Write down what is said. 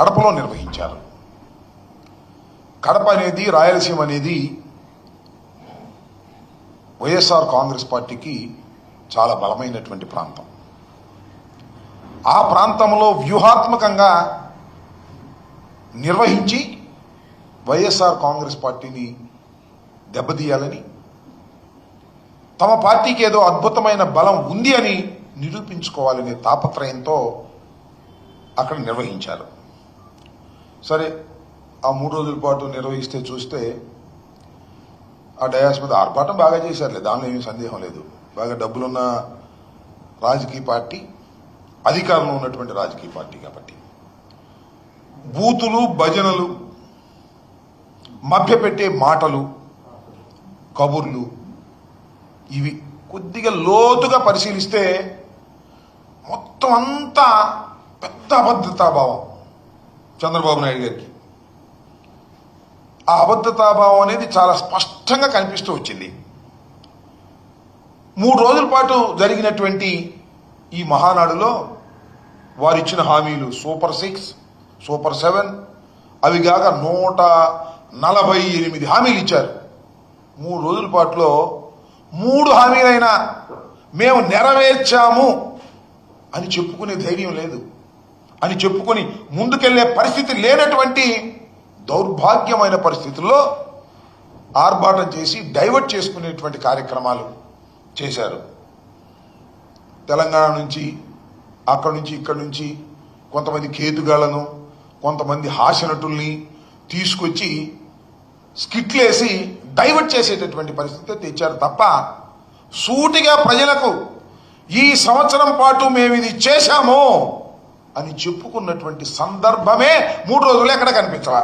కడపలో నిర్వహించారు. కడప అనేది, రాయలసీమ అనేది వైఎస్ఆర్ కాంగ్రెస్ పార్టీకి చాలా బలమైనటువంటి ప్రాంతం. ఆ ప్రాంతంలో వ్యూహాత్మకంగా నిర్వహించి వైఎస్ఆర్ కాంగ్రెస్ పార్టీని దెబ్బతీయాలని, తమ పార్టీకి ఏదో అద్భుతమైన బలం ఉంది అని నిరూపించుకోవాలనే తాపత్రయంతో అక్కడ నిర్వహించారు. సరే, ఆ 3 రోజుల పాటు నిర్వహిస్తే చూస్తే ఆ డయాస్ మీద ఆర్భాటం బాగా చేశారులే, దానిలో ఏమీ సందేహం లేదు. బాగా డబ్బులున్న రాజకీయ పార్టీ, అధికారంలో ఉన్నటువంటి రాజకీయ పార్టీ కాబట్టి బూతులు, భజనలు, మభ్యపెట్టే మాటలు, కబుర్లు, ఇవి కొద్దిగా లోతుగా పరిశీలిస్తే మొత్తం అంతా పెద్ద అబద్ధతాభావం చంద్రబాబు నాయుడు గారికి. ఆ అబద్ధతాభావం అనేది చాలా స్పష్టంగా కనిపిస్తూ వచ్చింది. 3 రోజుల పాటు జరిగినటువంటి ఈ మహానాడులో వారిచ్చిన హామీలు సూపర్ 6, సూపర్ 7, అవి కాక 148 హామీలు ఇచ్చారు. 3 రోజుల పాటులో 3 హామీలైనా మేము నెరవేర్చాము అని చెప్పుకునే ధైర్యం లేదు, అని చెప్పుకొని ముందుకెళ్లే పరిస్థితి లేనటువంటి దౌర్భాగ్యమైన పరిస్థితుల్లో ఆర్భాటం చేసి డైవర్ట్ చేసుకునేటువంటి కార్యక్రమాలు చేశారు. తెలంగాణ నుంచి, అక్కడి నుంచి, ఇక్కడి నుంచి కొంతమంది కేతుగాళ్లను, కొంతమంది హాస్యనటుల్ని తీసుకొచ్చి స్కిట్లేసి డైవర్ట్ చేసేటటువంటి పరిస్థితి తెచ్చారు తప్ప సూటిగా ప్రజలకు ఈ సంవత్సరం పాటు మేము ఇది చేశాము అని చెప్పుకున్నటువంటి సందర్భమే 3 రోజులు ఎక్కడ కనిపించవా.